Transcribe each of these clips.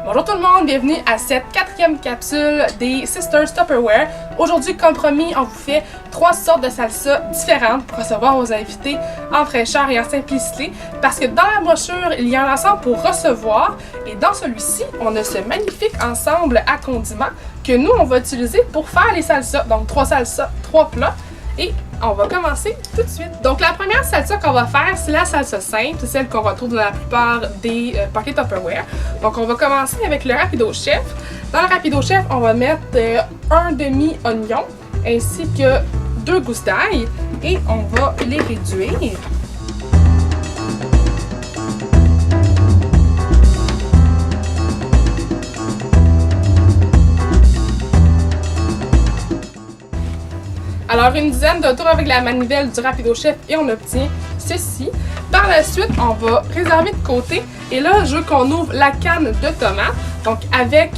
Bonjour tout le monde, bienvenue à cette quatrième capsule des Sisters Tupperware. Aujourd'hui, comme promis, on vous fait 3 sortes de salsa différentes pour recevoir vos invités en fraîcheur et en simplicité. Parce que dans la brochure, il y a un ensemble pour recevoir. Et dans celui-ci, on a ce magnifique ensemble à condiments que nous, on va utiliser pour faire les salsas. Donc 3 salsas, 3 plats. Et on va commencer tout de suite. Donc la première salsa qu'on va faire, c'est la salsa simple, c'est celle qu'on retrouve dans la plupart des paquets Tupperware. Donc on va commencer avec le rapido chef. Dans le rapido chef, on va mettre un demi-oignon ainsi que 2 gousses d'ail et on va les réduire. Alors une dizaine de tours avec la manivelle du rapido chef et on obtient ceci. Par la suite, on va réserver de côté et là, je veux qu'on ouvre la canne de tomates. Donc avec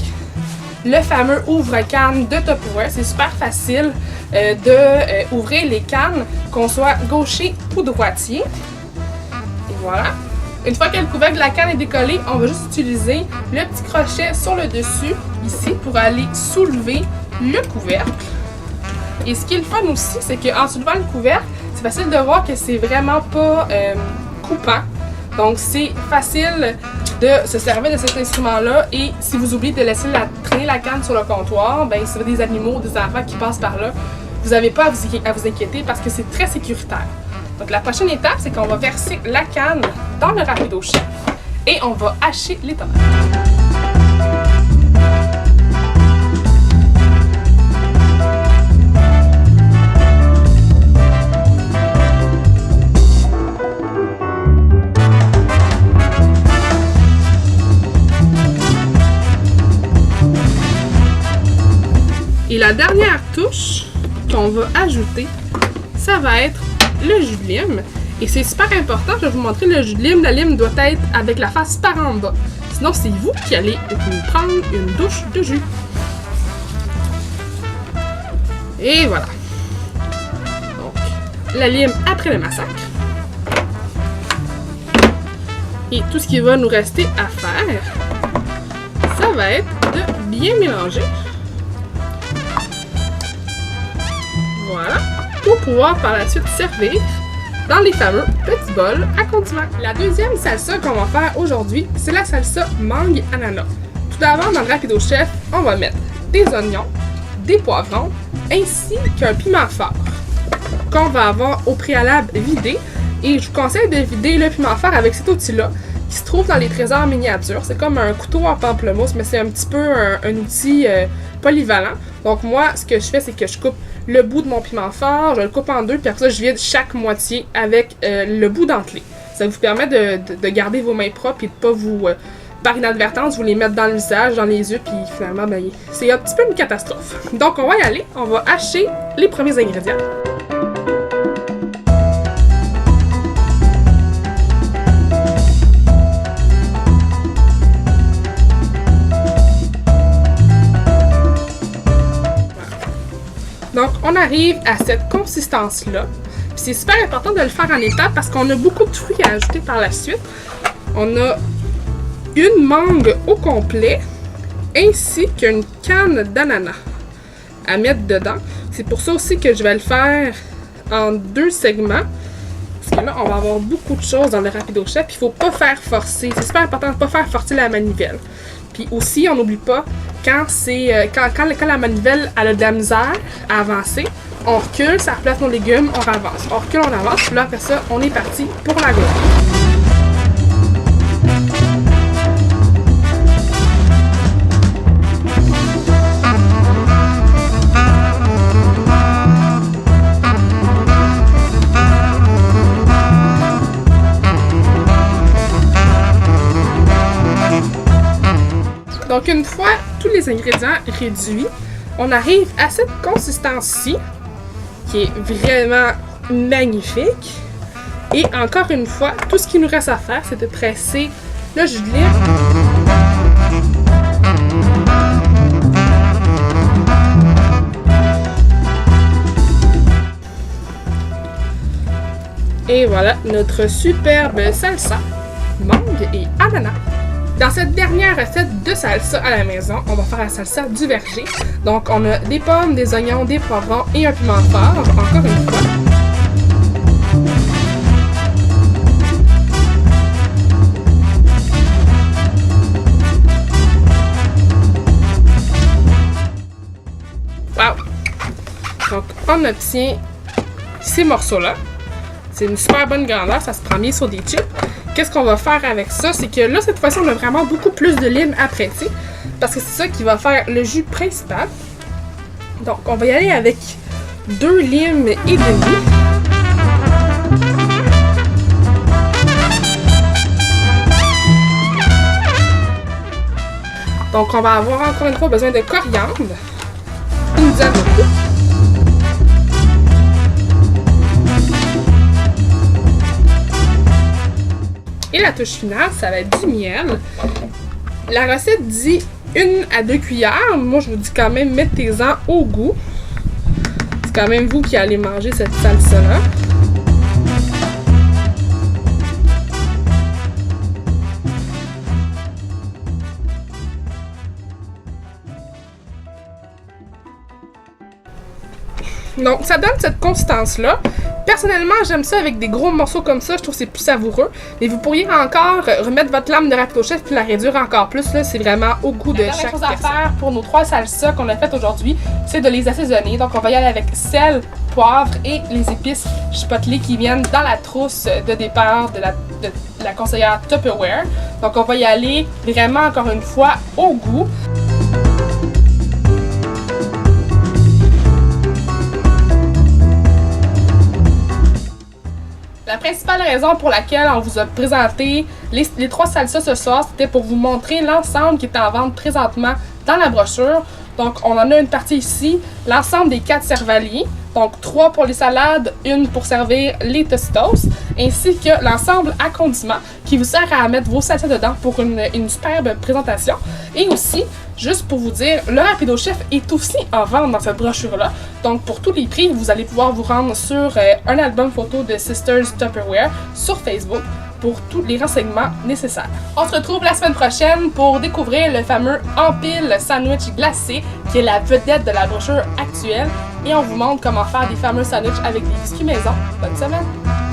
le fameux ouvre-canne de Tupperware, c'est super facile d'ouvrir les cannes, qu'on soit gaucher ou droitier. Et voilà. Une fois que le couvercle de la canne est décollé, on va juste utiliser le petit crochet sur le dessus, ici, pour aller soulever le couvercle. Et ce qui est le fun aussi, c'est qu'en soulevant le couvercle, c'est facile de voir que c'est vraiment pas coupant. Donc c'est facile de se servir de cet instrument-là et si vous oubliez de laisser traîner la canne sur le comptoir, ben si vous avez des animaux, des enfants qui passent par là, vous n'avez pas à vous inquiéter parce que c'est très sécuritaire. Donc la prochaine étape, c'est qu'on va verser la canne dans le rapido chef et on va hacher les tomates. Et la dernière touche qu'on va ajouter, ça va être le jus de lime. Et c'est super important, je vais vous montrer le jus de lime. La lime doit être avec la face par en bas. Sinon, c'est vous qui allez prendre une douche de jus. Et voilà. Donc, la lime après le massacre. Et tout ce qui va nous rester à faire, ça va être de bien mélanger. Voilà, pour pouvoir par la suite servir dans les fameux petits bols à condiments. La deuxième salsa qu'on va faire aujourd'hui, c'est la salsa mangue ananas. Tout d'abord, dans le rapido chef, on va mettre des oignons, des poivrons, ainsi qu'un piment fort qu'on va avoir au préalable vidé. Et je vous conseille de vider le piment fort avec cet outil-là qui se trouve dans les trésors miniatures. C'est comme un couteau en pamplemousse, mais c'est un petit peu un outil polyvalent. Donc moi, ce que je fais, c'est que je coupe le bout de mon piment fort, je le coupe en deux, puis après ça, je vide chaque moitié avec le bout dentelé. Ça vous permet de garder vos mains propres et de pas vous, par inadvertance, vous les mettre dans le visage, dans les yeux, puis finalement, ben, c'est un petit peu une catastrophe. Donc on va y aller, on va hacher les premiers ingrédients. Donc, on arrive à cette consistance-là. C'est super important de le faire en étapes parce qu'on a beaucoup de fruits à ajouter par la suite. On a une mangue au complet ainsi qu'une canne d'ananas à mettre dedans. C'est pour ça aussi que je vais le faire en 2 segments. Parce que là, on va avoir beaucoup de choses dans le rapido chef. Il ne faut pas faire forcer. C'est super important de ne pas faire forcer la manivelle. Puis aussi, on n'oublie pas, quand la manivelle elle a de la misère à avancer, on recule, ça replace nos légumes, on avance. On recule, on avance, puis là, après ça, on est parti pour la gourde. Donc une fois tous les ingrédients réduits, on arrive à cette consistance-ci, qui est vraiment magnifique. Et encore une fois, tout ce qu'il nous reste à faire, c'est de presser le jus de lime. Et voilà notre superbe salsa, mangue et ananas. Dans cette dernière recette de salsa à la maison, on va faire la salsa du verger. Donc, on a des pommes, des oignons, des poivrons et un piment fort, encore une fois. Wow! Donc, on obtient ces morceaux-là. C'est une super bonne grandeur, ça se prend bien sur des chips. Qu'est-ce qu'on va faire avec ça? C'est que là, cette fois-ci, on a vraiment beaucoup plus de lime à presser. Parce que c'est ça qui va faire le jus principal. Donc, on va y aller avec 2 limes et demi. Donc, on va avoir encore une fois besoin de coriandre. Une dizaine de coups. Et la touche finale, ça va être du miel. La recette dit 1 à 2 cuillères. Moi, je vous dis quand même, mettez-en au goût. C'est quand même vous qui allez manger cette salsa-là. Donc, ça donne cette consistance-là. Personnellement, j'aime ça avec des gros morceaux comme ça. Je trouve que c'est plus savoureux. Mais vous pourriez encore remettre votre lame de rapido chef puis la réduire encore plus. C'est vraiment au goût de chaque personne. La chose à faire pour nos 3 salsas qu'on a faites aujourd'hui, c'est de les assaisonner. Donc, on va y aller avec sel, poivre et les épices chipotle qui viennent dans la trousse de départ de la conseillère Tupperware. Donc, on va y aller vraiment, encore une fois, au goût. La principale raison pour laquelle on vous a présenté les 3 salsas ce soir, c'était pour vous montrer l'ensemble qui est en vente présentement dans la brochure. Donc, on en a une partie ici, l'ensemble des 4 cervaliers. Donc, 3 pour les salades, 1 pour servir les tostitos, ainsi que l'ensemble à condiments qui vous sert à mettre vos salsas dedans pour une superbe présentation. Et aussi, juste pour vous dire, le Rapido Chef est aussi en vente dans cette brochure-là. Donc, pour tous les prix, vous allez pouvoir vous rendre sur un album photo de Sisters Tupperware sur Facebook pour tous les renseignements nécessaires. On se retrouve la semaine prochaine pour découvrir le fameux Empile sandwich glacé qui est la vedette de la brochure actuelle et on vous montre comment faire des fameux sandwichs avec des biscuits maison. Bonne semaine!